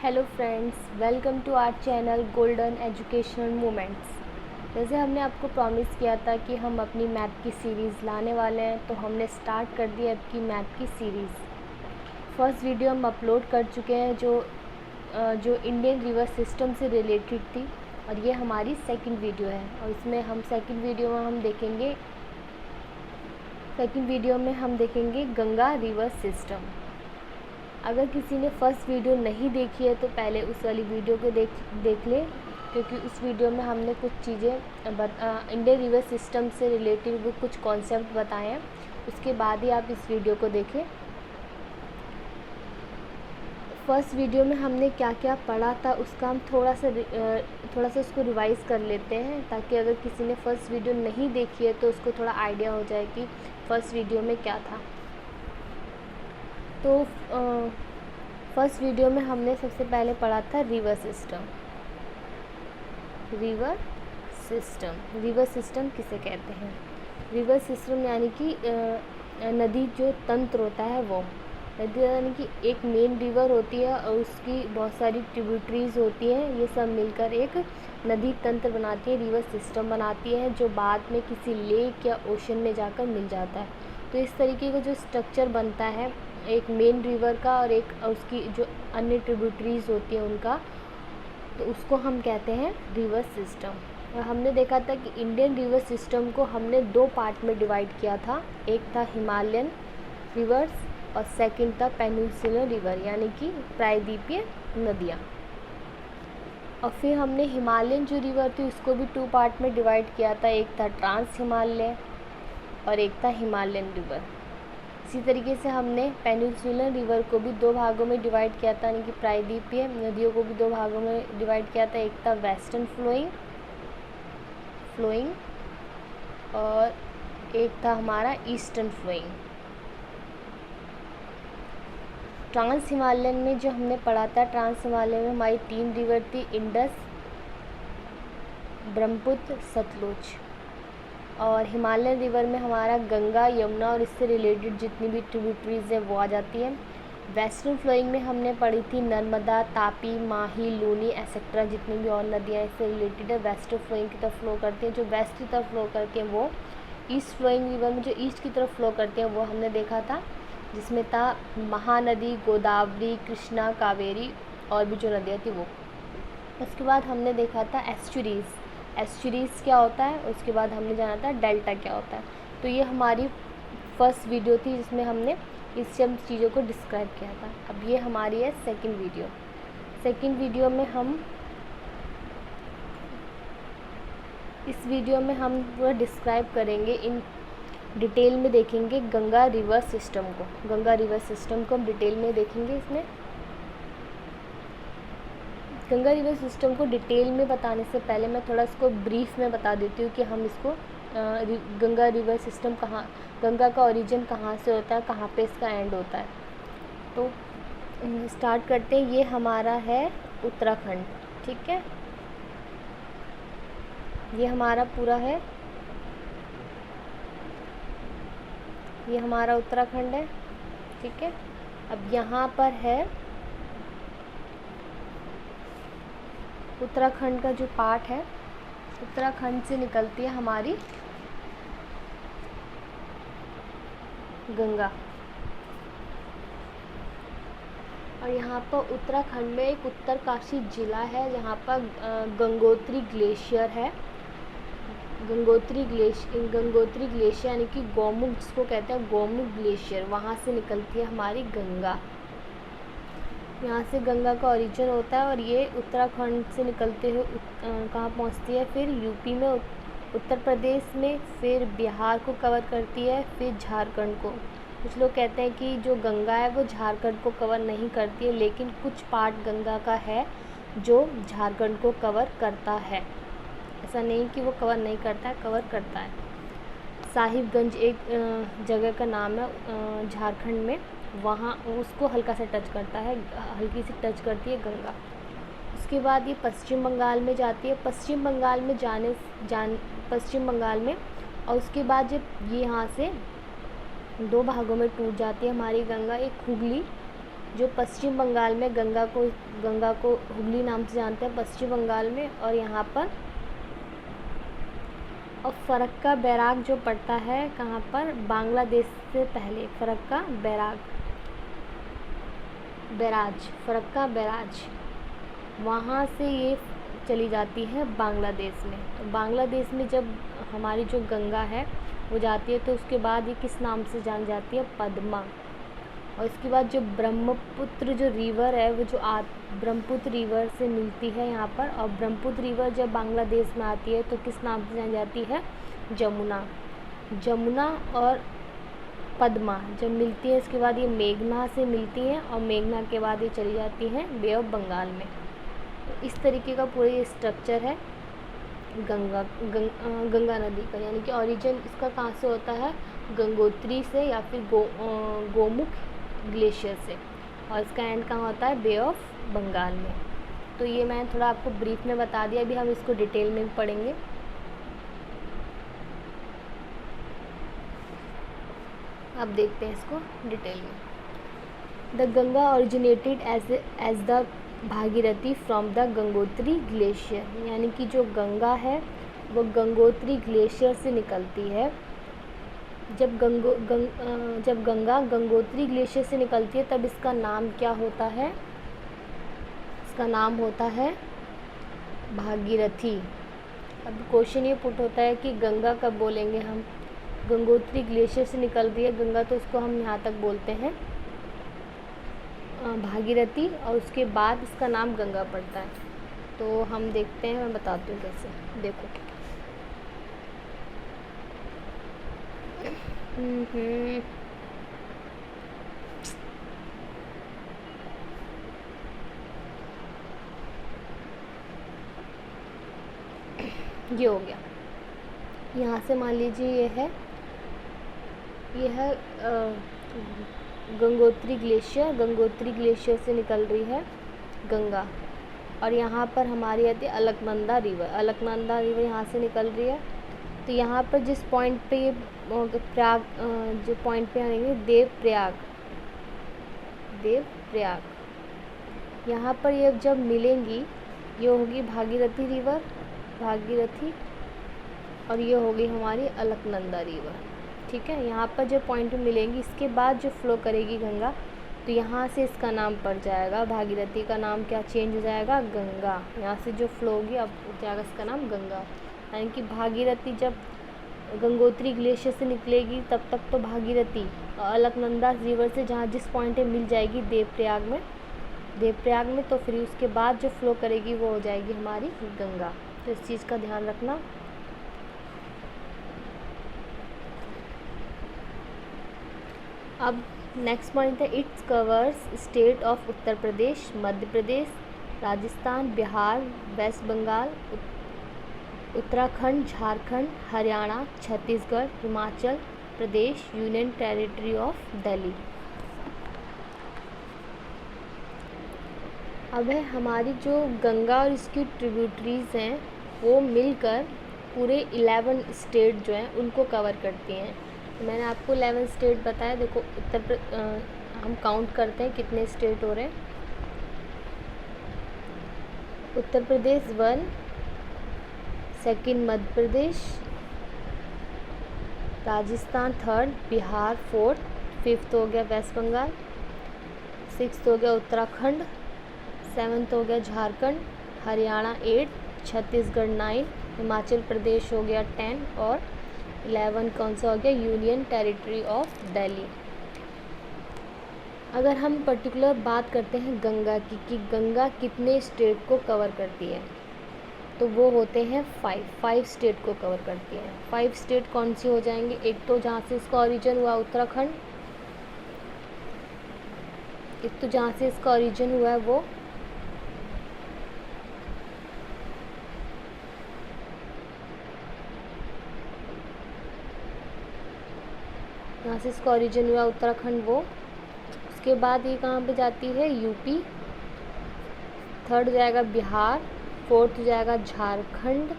Hello friends, welcome to our channel golden educational moments. जैसे हमने आपको प्रॉमिस किया था कि हम अपनी मैथ की सीरीज़ लाने वाले हैं, तो हमने स्टार्ट कर दी आपकी मैथ की सीरीज़। फर्स्ट वीडियो हम अपलोड कर चुके हैं जो इंडियन रिवर सिस्टम से रिलेटेड थी, और ये हमारी सेकंड वीडियो है। और इसमें हम सेकंड वीडियो में हम देखेंगे गंगा रिवर सिस्टम। अगर किसी ने फर्स्ट वीडियो नहीं देखी है तो पहले उस वाली वीडियो को देख ले, क्योंकि उस वीडियो में हमने कुछ चीज़ें इंडियन रिवर सिस्टम से रिलेटेड वो कुछ कॉन्सेप्ट बताए हैं। उसके बाद ही आप इस वीडियो को देखें। फर्स्ट वीडियो में हमने क्या क्या पढ़ा था उसका हम थोड़ा सा उसको रिवाइज़ कर लेते हैं, ताकि अगर किसी ने फर्स्ट वीडियो नहीं देखी है तो उसको थोड़ा आइडिया हो जाए कि फ़र्स्ट वीडियो में क्या था। तो फर्स्ट वीडियो में हमने सबसे पहले पढ़ा था रिवर सिस्टम किसे कहते हैं। रिवर सिस्टम यानी कि नदी जो तंत्र होता है, वो नदी यानी कि एक मेन रिवर होती है और उसकी बहुत सारी ट्रिब्यूटरीज होती हैं। ये सब मिलकर एक नदी तंत्र बनाती है, रिवर सिस्टम बनाती है, जो बाद में किसी लेक या ओशन में जाकर मिल जाता है। तो इस तरीके का जो स्ट्रक्चर बनता है एक मेन रिवर का और एक उसकी जो अन्य ट्रिब्यूटरीज होती हैं उनका, तो उसको हम कहते हैं रिवर सिस्टम। और हमने देखा था कि इंडियन रिवर सिस्टम को हमने दो पार्ट में डिवाइड किया था। एक था हिमालयन रिवर्स और सेकंड था पेनिनसुलर रिवर, यानी कि प्रायद्वीपीय नदियाँ। और फिर हमने हिमालयन जो रिवर थी उसको भी टू पार्ट में डिवाइड किया था। एक था ट्रांस हिमालय और एक था हिमालयन रिवर। इसी तरीके से हमने पेनिनसुलर रिवर को भी दो भागों में डिवाइड किया था, यानी कि प्रायद्वीपीय नदियों को भी दो भागों में डिवाइड किया था। एक था वेस्टर्न फ्लोइंग और एक था हमारा ईस्टर्न फ्लोइंग। ट्रांस हिमालयन में जो हमने पढ़ा था, ट्रांस हिमालय में हमारी तीन रिवर थी, इंडस, ब्रह्मपुत्र, सतलुज। और हिमालयन रिवर में हमारा गंगा, यमुना और इससे रिलेटेड जितनी भी ट्रिब्यूटरीज हैं वो आ जाती हैं। वेस्टर्न फ्लोइंग में हमने पढ़ी थी नर्मदा, तापी, माही, लूनी एसेट्रा, जितनी भी और नदियाँ इससे रिलेटेड है वेस्टर्न फ्लोइंग की तरफ फ्लो करती हैं। जो वेस्ट की तरफ फ्लो करती हैं वो ईस्ट फ्लोइंग रिवर में जो ईस्ट की तरफ फ्लो करती हैं वो हमने देखा था, जिसमें था महानदी, गोदावरी, कृष्णा, कावेरी और भी जो नदियाँ थी वो। उसके बाद हमने देखा था एस्चुरीज़ क्या होता है। उसके बाद हमने जाना था डेल्टा क्या होता है। तो ये हमारी फर्स्ट वीडियो थी जिसमें हमने इस सब चीज़ों को डिस्क्राइब किया था। अब ये हमारी है सेकंड वीडियो में हम इस वीडियो में हम पूरा डिस्क्राइब करेंगे, इन डिटेल में देखेंगे गंगा रिवर सिस्टम को हम डिटेल में देखेंगे। इसमें गंगा रिवर सिस्टम को डिटेल में बताने से पहले मैं थोड़ा इसको ब्रीफ में बता देती हूँ कि हम इसको गंगा रिवर सिस्टम गंगा का ओरिजिन कहाँ से होता है, कहाँ पे इसका एंड होता है। तो स्टार्ट करते हैं। ये हमारा है उत्तराखंड, ठीक है। ये हमारा पूरा है, ये हमारा उत्तराखंड है, ठीक है। अब यहाँ पर है उत्तराखंड का जो पार्ट है, उत्तराखंड से निकलती है हमारी गंगा। और यहाँ पर उत्तराखंड में एक उत्तरकाशी ज़िला है जहाँ पर गंगोत्री ग्लेशियर है। गंगोत्री ग्लेशियर यानी कि गौमुख, जिसको कहते हैं गौमुख ग्लेशियर, वहाँ से निकलती है हमारी गंगा। यहाँ से गंगा का ओरिजिन होता है और ये उत्तराखंड से निकलते हुए कहाँ पहुँचती है, फिर यूपी में, उत्तर प्रदेश में, फिर बिहार को कवर करती है, फिर झारखंड को। कुछ लोग कहते हैं कि जो गंगा है वो झारखंड को कवर नहीं करती है, लेकिन कुछ पार्ट गंगा का है जो झारखंड को कवर करता है। ऐसा नहीं कि वो कवर नहीं करता है, कवर करता है। साहिबगंज एक जगह का नाम है झारखंड में, वहाँ उसको हल्का सा टच करता है, हल्की सी टच करती है गंगा। उसके बाद ये पश्चिम बंगाल में जाती है। पश्चिम बंगाल में और उसके बाद जब ये यहाँ से दो भागों में टूट जाती है हमारी गंगा, एक जो पश्चिम बंगाल में गंगा को हुगली नाम से जानते हैं पश्चिम बंगाल में। और यहाँ पर और फरक्का बैराग जो पड़ता है कहाँ पर, बांग्लादेश से पहले, फरक्का फरक्का बैराज वहाँ से ये चली जाती है बांग्लादेश में। तो बांग्लादेश में जब हमारी जो गंगा है वो जाती है तो उसके बाद ये किस नाम से जान जाती है, पद्मा। और इसके बाद जो ब्रह्मपुत्र जो रिवर है वो जो ब्रह्मपुत्र रिवर से मिलती है यहाँ पर। और ब्रह्मपुत्र रिवर जब बांग्लादेश में आती है तो किस नाम से जानी जाती है, जमुना। और पद्मा जब मिलती है इसके बाद ये मेघना से मिलती हैं और मेघना के बाद ये चली जाती हैं बे ऑफ बंगाल में। तो इस तरीके का पूरा ये स्ट्रक्चर है गंगा नदी का, यानी कि ओरिजिन इसका कहाँ से होता है, गंगोत्री से या फिर गोमुख ग्लेशियर से। और इसका एंड कहाँ होता है, बे ऑफ बंगाल में। तो ये मैं थोड़ा आपको ब्रीफ में बता दिया, अभी हम इसको डिटेल में पढ़ेंगे। अब देखते हैं इसको डिटेल में। The Ganga originated as the Bhagirathi from the Gangotri glacier, यानी कि जो गंगा है वो गंगोत्री ग्लेशियर से निकलती है। जब गंगा गंगोत्री ग्लेशियर से निकलती है तब इसका नाम क्या होता है, इसका नाम होता है भागीरथी। अब क्वेश्चन ये पुट होता है कि गंगा कब बोलेंगे हम, गंगोत्री ग्लेशियर से निकल रही है गंगा तो उसको हम यहाँ तक बोलते हैं भागीरथी, और उसके बाद इसका नाम गंगा पड़ता है। तो हम देखते हैं, मैं बताती हूँ कैसे। देखो ये हो गया। यहाँ से मान लीजिए ये है गंगोत्री ग्लेशियर से निकल रही है गंगा। और यहाँ पर हमारी आती है अलकनंदा रिवर यहाँ से निकल रही है। तो यहाँ पर जिस पॉइंट पे ये प्रयाग जो पॉइंट पे आएंगे देवप्रयाग, यहाँ पर ये जब मिलेंगी ये होगी भागीरथी, और ये होगी हमारी अलकनंदा रिवर। ठीक है, यहाँ पर जो पॉइंट पे मिलेंगी इसके बाद जो फ्लो करेगी गंगा, तो यहाँ से इसका नाम पड़ जाएगा, भागीरथी का नाम क्या चेंज हो जाएगा, गंगा। यहाँ से जो फ्लो होगी अब हो जाएगा इसका नाम गंगा। यानी कि भागीरथी जब गंगोत्री ग्लेशियर से निकलेगी तब तक तो भागीरथी, और अलकनंदा रिवर से जहाँ जिस पॉइंट पे मिल जाएगी देवप्रयाग में, तो फिर उसके बाद जो फ्लो करेगी वो हो जाएगी हमारी गंगा। तो इस चीज़ का ध्यान रखना। अब नेक्स्ट पॉइंट है, it's covers state of Uttar Pradesh, Madhya Pradesh, Rajasthan, Bihar, West Bengal, Uttarakhand, Jharkhand, Haryana, Chhattisgarh, Himachal Pradesh, union territory of Delhi. अब है हमारी जो गंगा और इसकी ट्रिब्यूटरीज हैं वो मिलकर पूरे 11 स्टेट जो हैं उनको कवर करती हैं। तो मैंने आपको 11 स्टेट बताया। देखो हम काउंट करते हैं कितने स्टेट हो रहे हैं। Uttar Pradesh 1, second Madhya Pradesh, Rajasthan 3rd, Bihar 4th, 5th हो गया वेस्ट बंगाल, 6th हो गया उत्तराखंड, 7th हो गया झारखंड, हरियाणा 8, छत्तीसगढ़ 9, हिमाचल प्रदेश हो गया 10 और 11 कौन सा हो गया, यूनियन टेरिटरी ऑफ दिल्ली। अगर हम पर्टिकुलर बात करते हैं गंगा की कि गंगा कितने स्टेट को कवर करती है, तो वो होते हैं 5 स्टेट को कवर करती है। 5 स्टेट कौन सी हो जाएंगे, एक तो जहाँ से इसका ओरिजिन हुआ उत्तराखंड, एक तो जहाँ से इसका ओरिजिन हुआ है वो यहाँ से इसका ओरिजिन हुआ उत्तराखंड वो। उसके बाद ये कहाँ पे जाती है, यूपी, 3rd हो जाएगा बिहार, 4th हो जाएगा झारखंड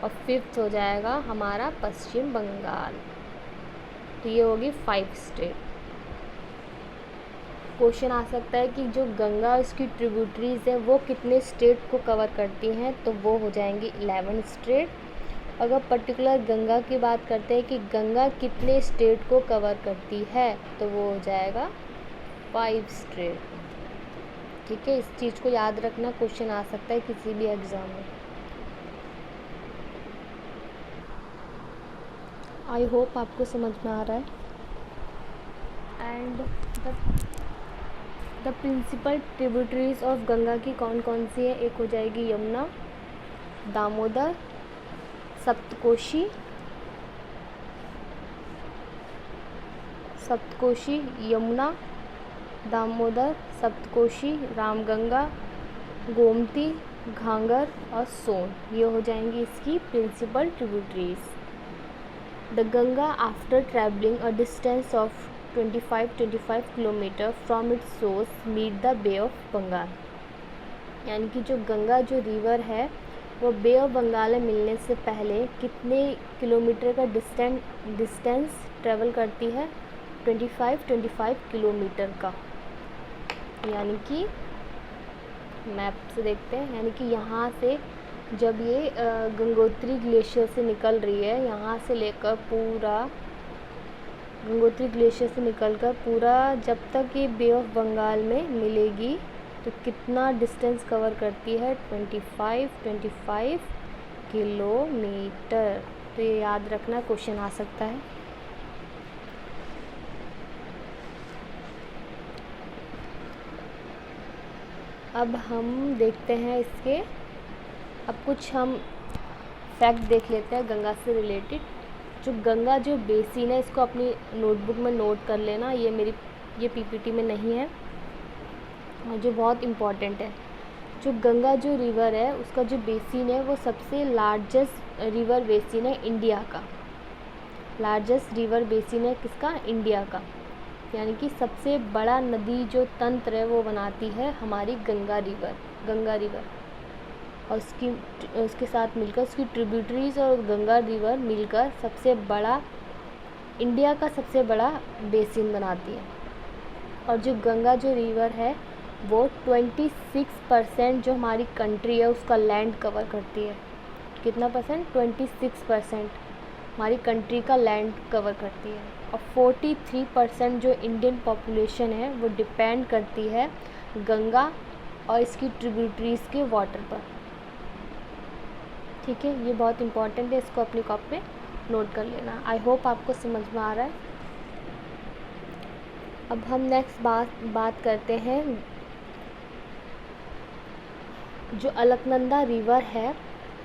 और 5th हो जाएगा हमारा पश्चिम बंगाल। तो ये होगी 5 स्टेट। क्वेश्चन आ सकता है कि जो गंगा इसकी ट्रिब्यूटरीज है वो कितने स्टेट को कवर करती हैं, तो वो हो जाएंगी 11 स्टेट। अगर पर्टिकुलर गंगा की बात करते हैं कि गंगा कितने स्टेट को कवर करती है, तो वो हो जाएगा 5 स्टेट। ठीक है, इस चीज़ को याद रखना, क्वेश्चन आ सकता है किसी भी एग्ज़ाम में। आई होप आपको समझ में आ रहा है। And the principal tributaries of Ganga की कौन कौन सी है? एक हो जाएगी यमुना, दामोदर, सप्तकोशी, यमुना, दामोदर, सप्तकोशी, रामगंगा, गोमती, घाघर और सोन, ये हो जाएंगी इसकी principal tributaries. The Ganga after travelling a distance of 25 kilometre from its source meet the Bay of Bengal, यानी कि जो गंगा जो रिवर है वो बे ऑफ बंगाल में मिलने से पहले कितने किलोमीटर का डिस्टेंस ट्रेवल करती है? 25 किलोमीटर का। यानी कि मैप से देखते हैं, यानी कि यहाँ से जब ये गंगोत्री ग्लेशियर से निकल रही है, यहाँ से लेकर पूरा गंगोत्री ग्लेशियर से निकलकर पूरा जब तक ये बे ऑफ बंगाल में मिलेगी तो कितना डिस्टेंस कवर करती है? 25 किलोमीटर। तो ये याद रखना, क्वेश्चन आ सकता है। अब हम देखते हैं इसके, अब कुछ हम फैक्ट देख लेते हैं गंगा से रिलेटेड। जो गंगा जो बेसिन है, इसको अपनी नोटबुक में नोट कर लेना, ये पीपीटी में नहीं है, जो बहुत इम्पॉर्टेंट है। जो गंगा जो रिवर है उसका जो बेसिन है वो सबसे लार्जेस्ट रिवर बेसिन है इंडिया का। लार्जेस्ट रिवर बेसिन है किसका? इंडिया का। यानी कि सबसे बड़ा नदी जो तंत्र है वो बनाती है हमारी गंगा रिवर और उसके साथ मिलकर उसकी ट्रिब्यूटरीज और गंगा रिवर मिलकर सबसे बड़ा, इंडिया का सबसे बड़ा बेसिन बनाती है। और जो गंगा जो रिवर है वो 26% जो हमारी कंट्री है उसका लैंड कवर करती है। कितना परसेंट? 26% हमारी कंट्री का लैंड कवर करती है। और 43% जो इंडियन पॉपुलेशन है वो डिपेंड करती है गंगा और इसकी ट्रिब्यूटरीज के वाटर पर। ठीक है, ये बहुत इम्पॉर्टेंट है, इसको अपनी कॉपी में नोट कर लेना। आई होप आपको समझ में आ रहा है। अब हम नेक्स्ट बात करते हैं, जो अलकनंदा रिवर है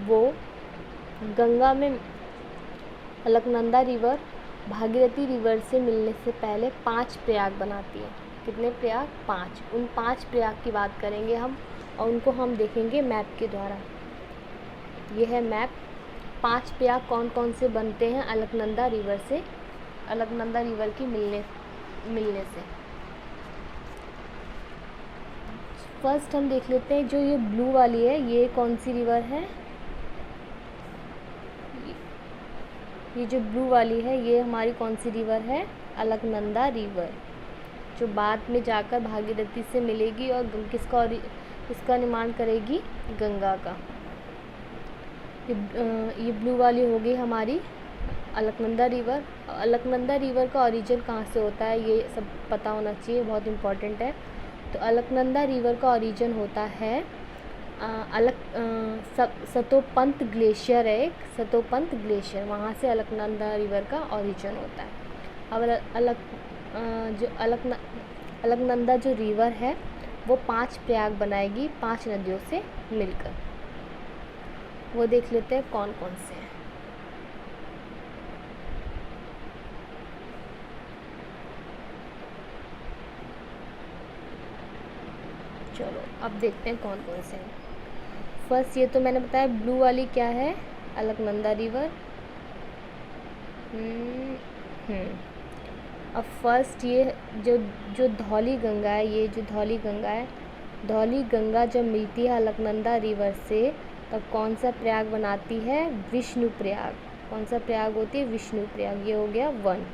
वो गंगा में, अलकनंदा रिवर भागीरथी रिवर से मिलने से पहले 5 प्रयाग बनाती है। कितने प्रयाग? 5। उन 5 प्रयाग की बात करेंगे हम और उनको हम देखेंगे मैप के द्वारा। ये है मैप। 5 प्रयाग कौन कौन से बनते हैं अलकनंदा रिवर से, अलकनंदा रिवर की मिलने से। फर्स्ट हम देख लेते हैं, जो ये ब्लू वाली है ये कौन सी रिवर है? ये जो ब्लू वाली है ये हमारी कौन सी रिवर है? अलकनंदा रिवर, जो बाद में जाकर भागीरथी से मिलेगी और किसका निर्माण करेगी? गंगा का। ये ब्लू वाली होगी हमारी अलकनंदा रिवर। अलकनंदा रिवर का ओरिजिन कहाँ से होता है ये सब पता होना चाहिए, बहुत इम्पॉर्टेंट है। तो अलकनंदा रिवर का ओरिजिन होता है सतोपंत ग्लेशियर है, एक सतोपंत ग्लेशियर, वहाँ से अलकनंदा रिवर का ओरिजिन होता है। अब अलकनंदा जो रिवर है वो 5 प्रयाग बनाएगी 5 नदियों से मिलकर। वो देख लेते हैं कौन कौन से हैं। चलो अब देखते हैं कौन कौन से हैं। फर्स्ट ये तो मैंने बताया ब्लू वाली क्या है? अलकनंदा रिवर। अब फर्स्ट ये जो धौली गंगा है, ये जो धौली गंगा है, धौली गंगा जब मिलती है अलकनंदा रिवर से तब कौन सा प्रयाग बनाती है? विष्णु प्रयाग। कौन सा प्रयाग होती है? विष्णु प्रयाग। ये हो गया 1।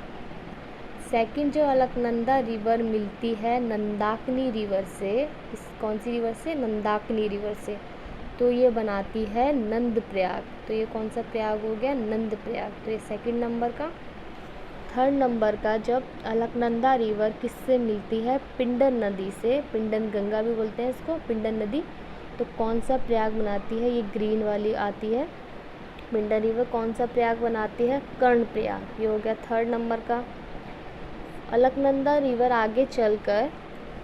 सेकंड जो अलकनंदा रिवर मिलती है नंदाकिनी रिवर से, इस कौन सी रिवर से, नंदाकिनी रिवर से, तो ये बनाती है नंद प्रयाग। तो ये कौन सा प्रयाग हो गया, नंद प्रयाग। तो ये सेकंड नंबर का। थर्ड नंबर का, जब अलकनंदा रिवर किससे मिलती है, पिंडन नदी से, पिंडन गंगा भी बोलते हैं इसको, पिंडन नदी, तो कौन सा प्रयाग बनाती है, ये ग्रीन वाली आती है पिंडन रिवर, कौन सा प्रयाग बनाती है, कर्ण प्रयाग। ये हो गया थर्ड नंबर का। अलकनंदा रिवर आगे चलकर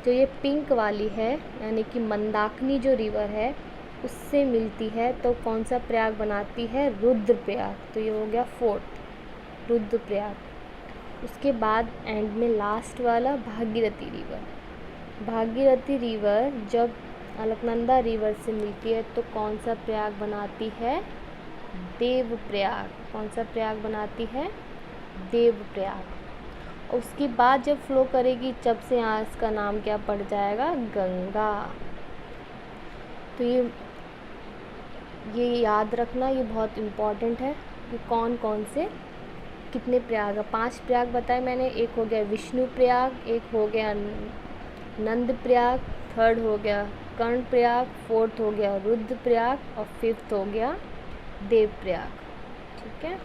जो ये पिंक वाली है यानी कि मंदाकिनी जो रिवर है उससे मिलती है, तो कौन सा प्रयाग बनाती है, रुद्रप्रयाग। तो ये हो गया फोर्थ, रुद्रप्रयाग। उसके बाद एंड में लास्ट वाला भागीरथी रिवर। भागीरथी रिवर जब अलकनंदा रिवर से मिलती है तो कौन सा प्रयाग बनाती है, देवप्रयाग। कौन सा प्रयाग बनाती है, देवप्रयाग। उसके बाद जब फ्लो करेगी जब से यहाँ इसका नाम क्या पड़ जाएगा, गंगा। तो ये याद रखना, ये बहुत इम्पॉर्टेंट है कि कौन कौन से कितने प्रयाग है। 5 प्रयाग बताए मैंने, एक हो गया विष्णु प्रयाग, एक हो गया नंद प्रयाग, थर्ड हो गया कर्ण प्रयाग, फोर्थ हो गया रुद्र प्रयाग और फिफ्थ हो गया देव प्रयाग। ठीक है।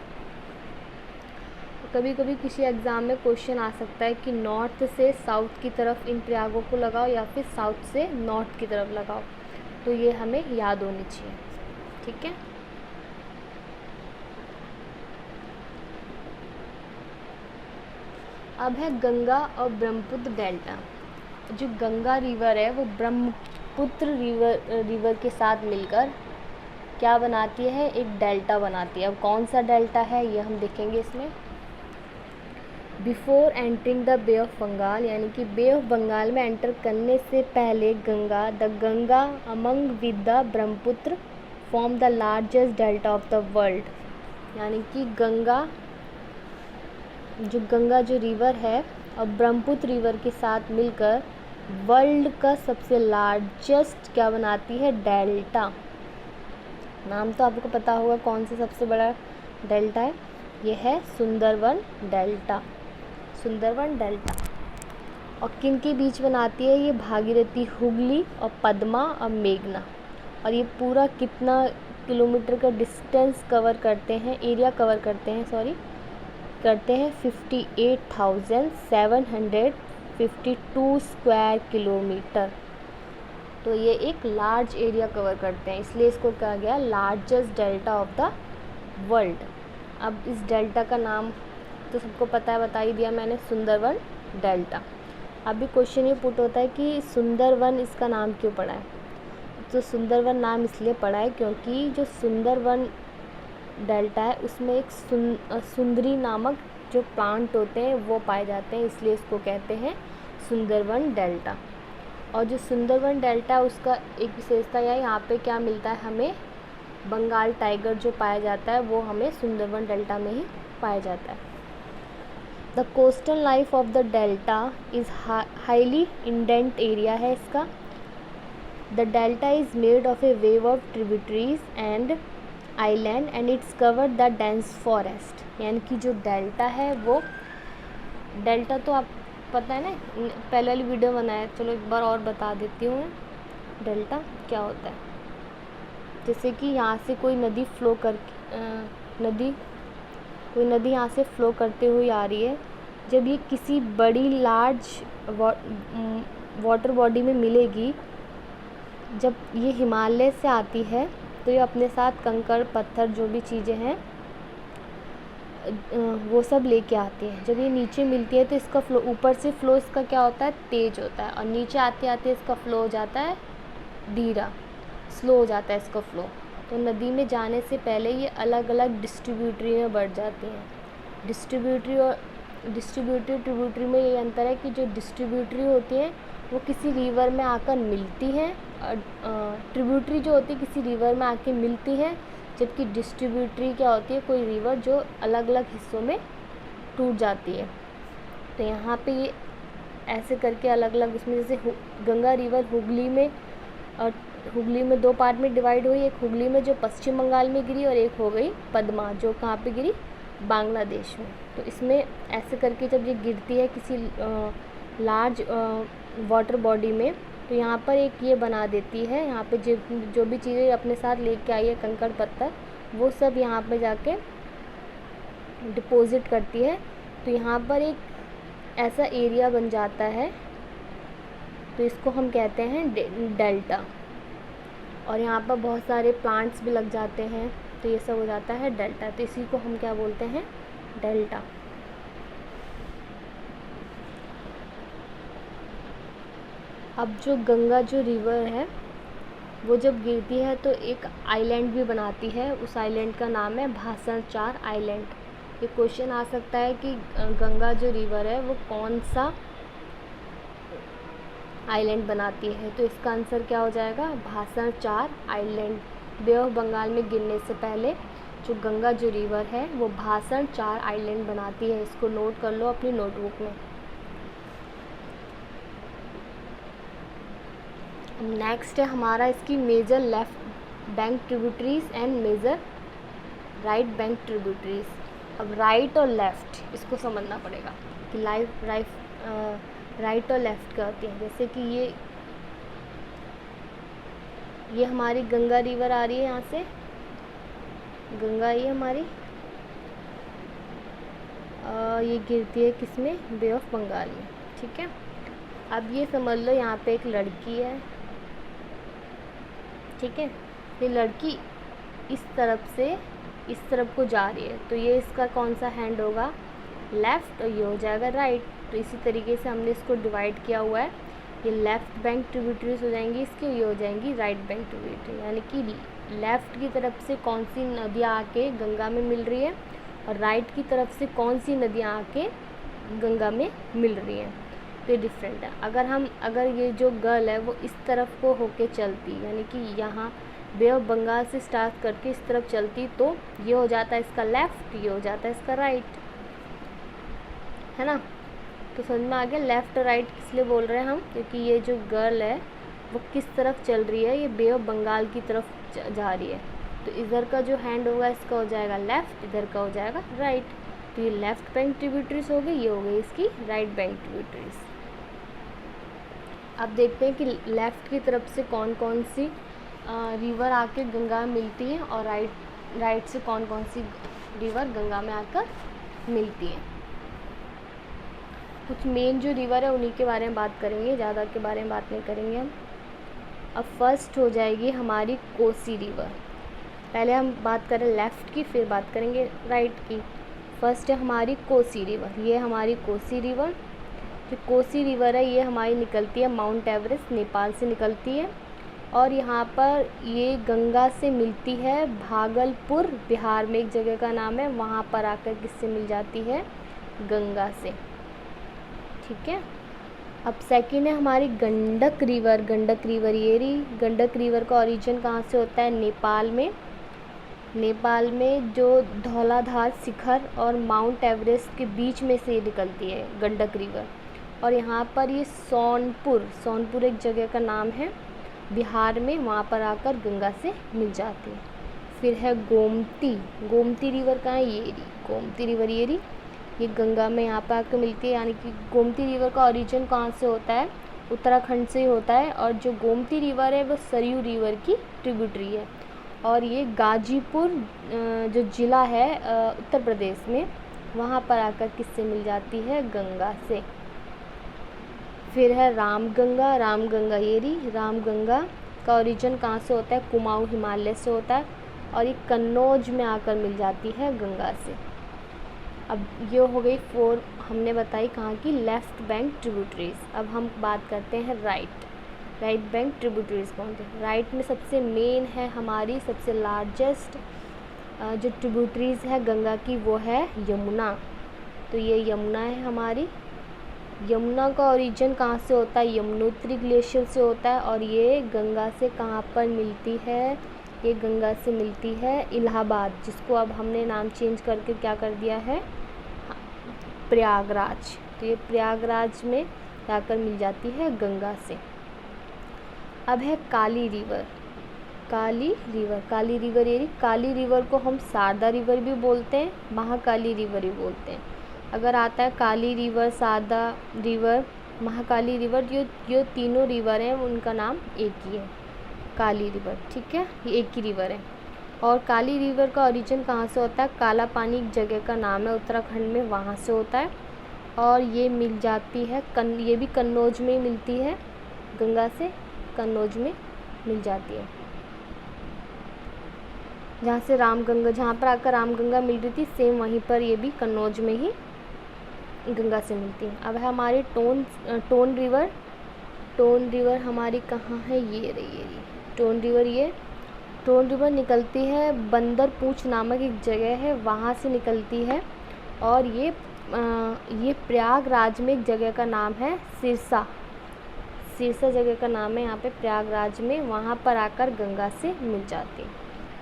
कभी कभी किसी एग्ज़ाम में क्वेश्चन आ सकता है कि नॉर्थ से साउथ की तरफ इन प्रयागों को लगाओ या फिर साउथ से नॉर्थ की तरफ लगाओ, तो ये हमें याद होनी चाहिए। ठीक है। अब है गंगा और ब्रह्मपुत्र डेल्टा। जो गंगा रिवर है वो ब्रह्मपुत्र रिवर के साथ मिलकर क्या बनाती है, एक डेल्टा बनाती है। अब कौन सा डेल्टा है ये हम देखेंगे इसमें। Before entering the Bay of Bengal, यानी कि बे ऑफ बंगाल में एंटर करने से पहले Ganga among with the Brahmaputra form the largest delta of the world. यानी कि गंगा जो रिवर है और ब्रह्मपुत्र रिवर के साथ मिलकर वर्ल्ड का सबसे लार्जेस्ट क्या बनाती है, डेल्टा। नाम तो आपको पता होगा कौन सा सबसे बड़ा डेल्टा है, ये है सुंदरवन डेल्टा। सुंदरवन डेल्टा। और किन के बीच बनाती है ये, भागीरथी, हुगली और पद्मा और मेघना। और ये पूरा कितना किलोमीटर का डिस्टेंस कवर करते हैं, एरिया कवर करते हैं 58,752 स्क्वायर किलोमीटर। तो ये एक लार्ज एरिया कवर करते हैं, इसलिए इसको कहा गया largest delta of the world. अब इस डेल्टा का नाम तो सबको पता है, बता ही दिया मैंने, सुंदरवन डेल्टा। अभी क्वेश्चन ये पुट होता है कि सुंदरवन इसका नाम क्यों पड़ा है। तो सुंदरवन नाम इसलिए पड़ा है क्योंकि जो सुंदरवन डेल्टा है उसमें एक सुंदरी नामक जो प्लांट होते हैं वो पाए जाते हैं, इसलिए इसको कहते हैं सुंदरवन डेल्टा। और जो सुंदरवन डेल्टा है उसका एक विशेषता है, यहाँ पे क्या मिलता है हमें, बंगाल टाइगर जो पाया जाता है वो हमें सुंदरवन डेल्टा में ही पाया जाता है। The coastal life of the delta is highly indent area है इसका। The delta is made of A wave of tributaries and island and it's covered the dense forest. यानी कि जो डेल्टा है वो, डेल्टा तो आप पता है ना, पहले वाली वीडियो बनाया, चलो एक बार और बता देती हूँ डेल्टा क्या होता है। जैसे कि यहाँ से कोई नदी फ्लो कर कोई नदी यहाँ से फ्लो करते हुए आ रही है, जब ये किसी बड़ी लार्ज वाटर बॉडी में मिलेगी, जब ये हिमालय से आती है तो ये अपने साथ कंकड़ पत्थर जो भी चीज़ें हैं वो सब लेके आती है। जब ये नीचे मिलती है तो इसका फ्लो, ऊपर से फ्लो इसका क्या होता है, तेज़ होता है, और नीचे आते आते इसका फ्लो हो जाता है धीरा, स्लो हो जाता है इसका फ्लो। तो नदी में जाने से पहले ये अलग अलग डिस्ट्रीब्यूटरी में बढ़ जाती हैं। डिस्ट्रीब्यूटरी और ट्रिब्यूटरी में ये अंतर है कि जो डिस्ट्रीब्यूटरी होती है वो किसी रिवर में आकर मिलती हैं, और ट्रिब्यूटरी जो होती है किसी रिवर में आके मिलती है, जबकि डिस्ट्रीब्यूटरी क्या होती है, कोई रिवर जो अलग अलग हिस्सों में टूट जाती है। तो यहाँ पे ये ऐसे करके अलग अलग, इसमें जैसे गंगा रिवर हुगली में 2 पार्ट में डिवाइड हुई। एक हुगली में जो पश्चिम बंगाल में गिरी और एक हो गई पद्मा जो कहाँ पे गिरी, बांग्लादेश में। तो इसमें ऐसे करके जब ये गिरती है किसी लार्ज वाटर बॉडी में, तो यहाँ पर एक ये बना देती है, यहाँ पे जो भी चीज़ें अपने साथ लेके आई है, कंकड़ पत्थर, वो सब यहाँ पे जाके डिपॉजिट करती है। तो यहाँ पर एक ऐसा एरिया बन जाता है, तो इसको हम कहते हैं डेल्टा। और यहाँ पर बहुत सारे प्लांट्स भी लग जाते हैं, तो ये सब हो जाता है डेल्टा। तो इसी को हम क्या बोलते हैं, डेल्टा। अब जो गंगा जो रिवर है वो जब गिरती है तो एक आइलैंड भी बनाती है, उस आइलैंड का नाम है भाषण-4 आइलैंड। ये क्वेश्चन आ सकता है कि गंगा जो रिवर है वो कौन सा आइलैंड बनाती है, तो इसका आंसर क्या हो जाएगा, भाषण-4 आइलैंड। बे ऑफ बंगाल में गिरने से पहले जो गंगा जो रिवर है वो भाषण-4 आइलैंड बनाती है। इसको नोट कर लो अपनी नोटबुक में। नेक्स्ट है हमारा इसकी major left bank tributaries and major right bank tributaries. अब राइट और लेफ़्ट इसको समझना पड़ेगा कि राइट और लेफ़्ट क्या होती हैं। जैसे कि ये हमारी गंगा रिवर आ रही है, यहाँ से गंगा ये हमारी ये गिरती है किसमें, बे ऑफ बंगाल में, ठीक है। अब ये समझ लो यहाँ पे एक लड़की है, ठीक है। ये लड़की इस तरफ से इस तरफ को जा रही है, तो ये इसका कौन सा हैंड होगा, लेफ़्ट, और ये हो जाएगा राइट। तो इसी तरीके से हमने इसको डिवाइड किया हुआ है। ये लेफ़्ट बैंक ट्रिब्यूटरीज हो जाएंगी इसकी, ये हो जाएंगी राइट बैंक ट्रिब्यूटरी। यानी कि लेफ़्ट की तरफ से कौन सी नदियाँ आके गंगा में मिल रही है और राइट की तरफ से कौन सी नदियाँ आके गंगा में मिल रही हैं, तो ये डिफरेंट है। अगर ये जो गर्ल है वो इस तरफ को होके चलती, यानी कि यहाँ बे ऑफ बंगाल से स्टार्ट करके इस तरफ चलती, तो ये हो जाता है इसका लेफ़्ट, ये हो जाता है इसका राइट, है ना। तो समझ में आ गया लेफ़्ट और राइट किस लिए बोल रहे हैं हम, क्योंकि ये जो गर्ल है वो किस तरफ चल रही है, ये बे ऑफ बंगाल की तरफ जा रही है। तो इधर का जो हैंड होगा इसका हो जाएगा लेफ़्ट, इधर का हो जाएगा राइट। तो ये लेफ़्ट बैंक ट्रिब्यूटरीज हो गई, ये हो गई इसकी राइट बैंक ट्रिब्यूटरीज। अब देखते हैं कि लेफ़्ट की तरफ से कौन कौन सी रिवर आके गंगा में मिलती है और राइट से कौन कौन सी रिवर गंगा में आकर मिलती है। कुछ मेन जो रिवर है उन्हीं के बारे में बात करेंगे, ज़्यादा के बारे में बात नहीं करेंगे हम। अब फर्स्ट हो जाएगी हमारी कोसी रिवर। पहले हम बात करें लेफ़्ट की, फिर बात करेंगे राइट की। फर्स्ट है हमारी कोसी रिवर। ये हमारी कोसी रिवर, जो कोसी रिवर है ये हमारी निकलती है माउंट एवरेस्ट, नेपाल से निकलती है। और यहाँ पर ये गंगा से मिलती है भागलपुर, बिहार में एक जगह का नाम है, वहाँ पर आकर किससे मिल जाती है, गंगा से, ठीक है। अब सेकंड है हमारी गंडक रिवर। गंडक रिवर ये रही। गंडक रिवर का ओरिजिन कहाँ से होता है, नेपाल में। नेपाल में जो धौलाधार शिखर और माउंट एवरेस्ट के बीच में से निकलती है गंडक रिवर। और यहाँ पर ये सोनपुर एक जगह का नाम है बिहार में, वहाँ पर आकर गंगा से मिल जाती है। फिर है गोमती रिवर कहाँ है, ये रही गोमती रिवर, ये रही। ये गंगा में यहाँ पर आकर मिलती है। यानी कि गोमती रिवर का ओरिजिन कहाँ से होता है, उत्तराखंड से ही होता है। और जो गोमती रिवर है वो सरयू रिवर की ट्रिब्यूटरी है। और ये गाजीपुर जो ज़िला है उत्तर प्रदेश में, वहाँ पर आकर किससे मिल जाती है, गंगा से। फिर है रामगंगा ये रही। रामगंगा का ओरिजिन कहाँ से होता है, कुमाऊँ हिमालय से होता है। और ये कन्नौज में आकर मिल जाती है गंगा से। अब ये हो गई 4 हमने बताई कहाँ की, लेफ़्ट बैंक ट्रिब्यूटरीज। अब हम बात करते हैं राइट बैंक ट्रिब्यूटरीज कौन थे। राइट में सबसे मेन है हमारी सबसे लार्जेस्ट जो ट्रिब्यूटरीज है गंगा की, वो है यमुना। तो ये यमुना है हमारी। यमुना का ओरिजिन कहाँ से होता है, यमुनोत्री ग्लेशियर से होता है। और ये गंगा से कहाँ पर मिलती है, ये गंगा से मिलती है इलाहाबाद, जिसको अब हमने नाम चेंज करके क्या कर दिया है, प्रयागराज। तो ये प्रयागराज में जाकर मिल जाती है गंगा से। अब है काली रिवर। काली रिवर ये काली रिवर को हम शारदा रिवर भी बोलते हैं, महाकाली रिवर भी बोलते हैं। अगर आता है Kali river, Sharda river, Mahakali river, जो तीनों रिवर हैं उनका नाम एक ही है, काली रिवर। ठीक है, ये एक ही रिवर है। और काली रिवर का ओरिजिन कहाँ से होता है? काला पानी एक जगह का नाम है उत्तराखंड में, वहाँ से होता है। और ये मिल जाती है ये भी कन्नौज में मिलती है, गंगा से कन्नौज में मिल जाती है, जहाँ से जहाँ पर आकर रामगंगा मिल रही थी, सेम वहीं पर ये भी कन्नौज में ही गंगा से मिलती है। अब है हमारी टोन रिवर हमारी कहाँ है? ये रही टोन रिवर निकलती है बंदर पूछ नामक एक जगह है, वहाँ से निकलती है। और ये प्रयागराज में एक जगह का नाम है सिरसा जगह का नाम है यहाँ पे प्रयागराज में, वहाँ पर आकर गंगा से मिल जाती है।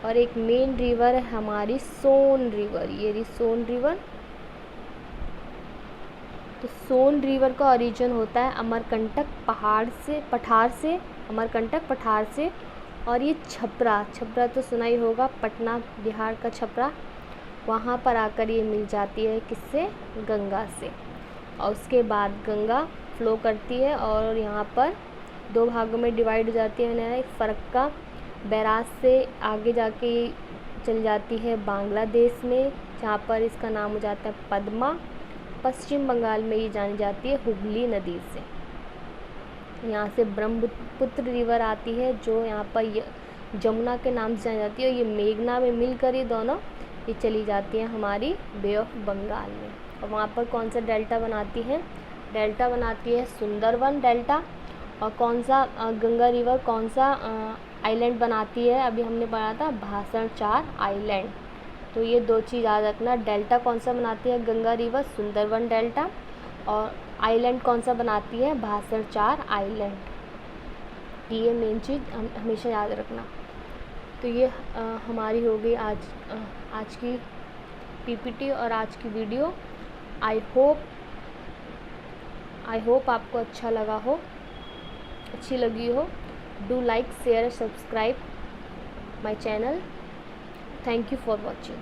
और एक मेन रिवर है हमारी सोन रिवर, ये रही सोन रिवर। तो सोन रिवर का ओरिजिन होता है अमरकंटक पठार से। और ये छपरा तो सुना ही होगा, पटना बिहार का छपरा, वहाँ पर आकर ये मिल जाती है किससे? गंगा से। और उसके बाद गंगा फ्लो करती है और यहाँ पर दो भागों में डिवाइड हो जाती है। एक फरक्का बैराज से आगे जाके चल जाती है बांग्लादेश में, जहाँ पर इसका नाम हो जाता है पद्मा। पश्चिम बंगाल में ये जानी जाती है हुगली नदी से। यहाँ से ब्रह्मपुत्र रिवर आती है, जो यहाँ पर जमुना के नाम से जानी जाती है। ये मेघना में मिलकर ये दोनों ये चली जाती है हमारी बे ऑफ बंगाल में। और वहाँ पर कौन सा डेल्टा बनाती है? डेल्टा बनाती है सुंदरवन डेल्टा। और कौन सा गंगा रिवर कौन सा आइलैंड बनाती है? अभी हमने पढ़ा था भाषण 4 आइलैंड। तो ये दो चीज़ याद रखना, डेल्टा कौन सा बनाती है गंगा रिवर? सुंदरवन डेल्टा। और आइलैंड कौन सा बनाती है? भाषण 4 आइलैंड। ये मेन चीज़ हमेशा याद रखना। तो ये हमारी हो गई आज की पीपीटी और आज की वीडियो। आई होप आपको अच्छी लगी हो। Do like, share, subscribe my channel. Thank you for watching.